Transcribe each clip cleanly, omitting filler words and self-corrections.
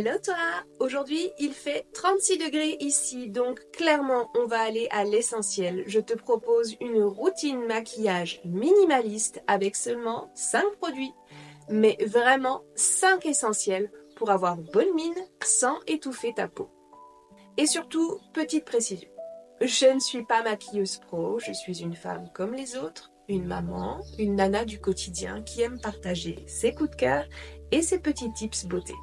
Hello toi! Aujourd'hui, il fait 36 degrés ici, donc clairement, on va aller à l'essentiel. Je te propose une routine maquillage minimaliste avec seulement 5 produits, mais vraiment 5 essentiels pour avoir bonne mine sans étouffer ta peau. Et surtout, petite précision, je ne suis pas maquilleuse pro, je suis une femme comme les autres, une maman, une nana du quotidien qui aime partager ses coups de cœur et ses petits tips beauté.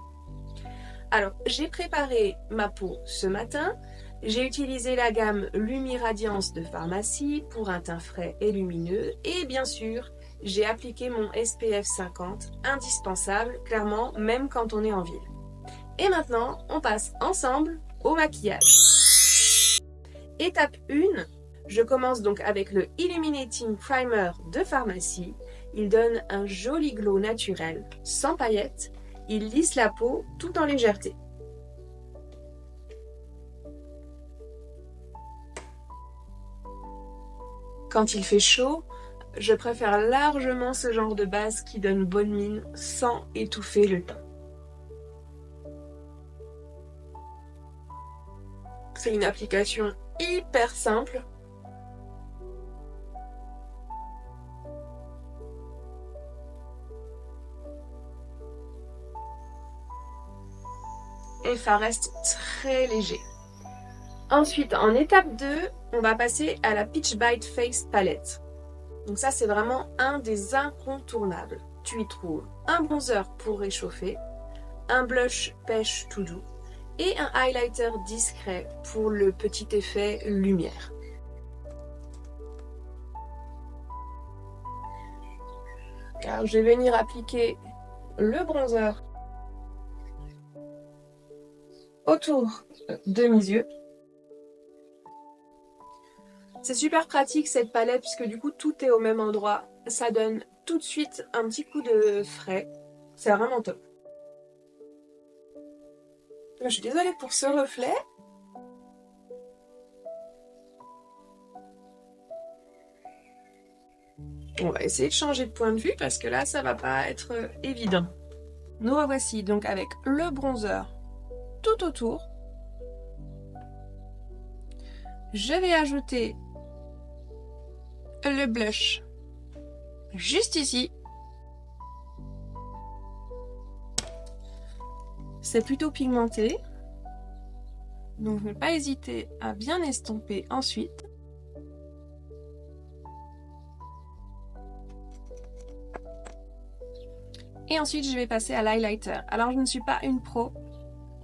Alors, j'ai préparé ma peau ce matin. J'ai utilisé la gamme Lumi-Radiance de Pharmacie pour un teint frais et lumineux. Et bien sûr, j'ai appliqué mon SPF 50, indispensable, clairement, même quand on est en ville. Et maintenant, on passe ensemble au maquillage. Étape 1, je commence donc avec le Illuminating Primer de Pharmacie. Il donne un joli glow naturel, sans paillettes. Il lisse la peau tout en légèreté. Quand il fait chaud, je préfère largement ce genre de base qui donne bonne mine sans étouffer le teint. C'est une application hyper simple. Et ça reste très léger. Ensuite, en étape 2, on va passer à la Peach Bite Face Palette. Donc ça, c'est vraiment un des incontournables. Tu y trouves un bronzer pour réchauffer, un blush pêche tout doux et un highlighter discret pour le petit effet lumière. Alors, je vais venir appliquer le bronzer autour de mes yeux. C'est super pratique cette palette puisque du coup tout est au même endroit. Ça donne tout de suite un petit coup de frais. C'est vraiment top. Je suis désolée pour ce reflet. On va essayer de changer de point de vue parce que là ça va pas être évident. Nous revoici donc avec le bronzer tout autour. Je vais ajouter le blush juste ici. C'est plutôt pigmenté, donc ne pas hésiter à bien estomper ensuite. Et ensuite je vais passer à l'highlighter. Alors je ne suis pas une pro,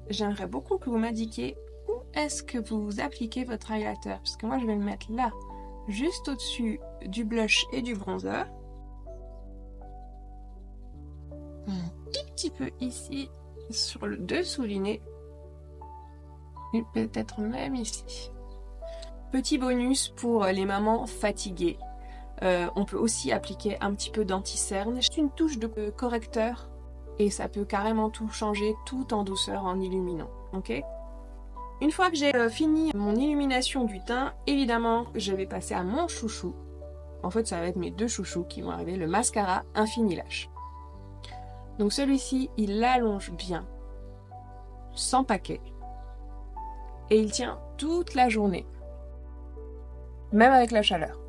j'aimerais beaucoup que vous m'indiquiez où est-ce que vous appliquez votre highlighter, parce que moi je vais le mettre là, juste au-dessus du blush et du bronzer. Un tout petit peu ici sur le dessous du nez et peut-être même ici. Petit bonus pour les mamans fatiguées, on peut aussi appliquer un petit peu d'anti-cerne, juste une touche de correcteur et ça peut carrément tout changer tout en douceur en illuminant. Ok ? Une fois que j'ai fini mon illumination du teint, évidemment je vais passer à mon chouchou. En fait ça va être mes deux chouchous qui vont arriver, le mascara Infini Lash. Donc celui-ci, il l'allonge bien, sans paquet, et il tient toute la journée, même avec la chaleur.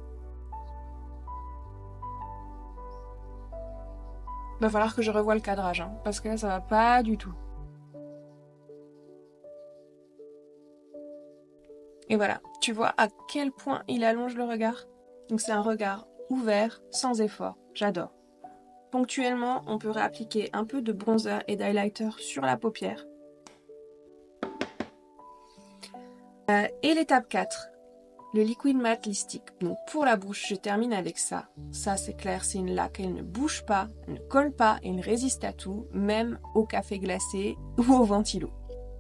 Va falloir que je revoie le cadrage, hein, parce que là ça va pas du tout. Et voilà, tu vois à quel point il allonge le regard. Donc c'est un regard ouvert, sans effort, j'adore. Ponctuellement, on peut réappliquer un peu de bronzer et d'highlighter sur la paupière. Et l'étape 4, le Liquid Matte Lipstick. Donc pour la bouche, je termine avec ça. Ça c'est clair, c'est une laque, elle ne bouge pas, ne colle pas et ne résiste à tout, même au café glacé ou au ventilo.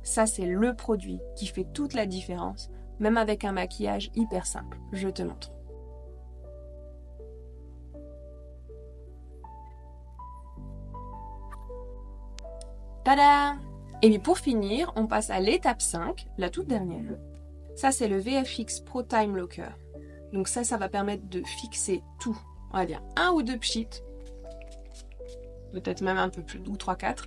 Ça c'est le produit qui fait toute la différence, même avec un maquillage hyper simple. Je te montre. Tada! Et puis pour finir, on passe à l'étape 5, la toute dernière. Ça, c'est le VFX Pro Time Locker. Donc ça va permettre de fixer tout. On va dire un ou deux pchits. Peut-être même un peu plus, ou 3-4.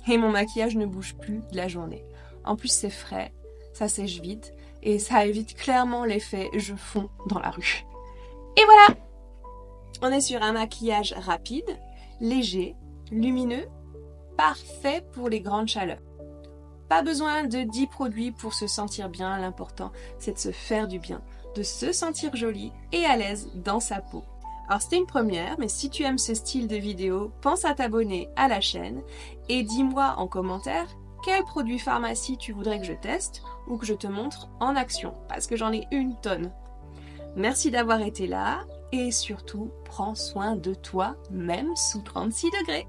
et mon maquillage ne bouge plus de la journée. En plus c'est frais, ça sèche vite et ça évite clairement l'effet je fonds dans la rue. Et voilà! On est sur un maquillage rapide, léger, lumineux, parfait pour les grandes chaleurs. Pas besoin de 10 produits pour se sentir bien, l'important c'est de se faire du bien, de se sentir jolie et à l'aise dans sa peau. Alors c'était une première, mais si tu aimes ce style de vidéo, pense à t'abonner à la chaîne et dis-moi en commentaire quel produit pharmacie tu voudrais que je teste ou que je te montre en action, parce que j'en ai une tonne. Merci d'avoir été là et surtout, prends soin de toi, même sous 36 degrés.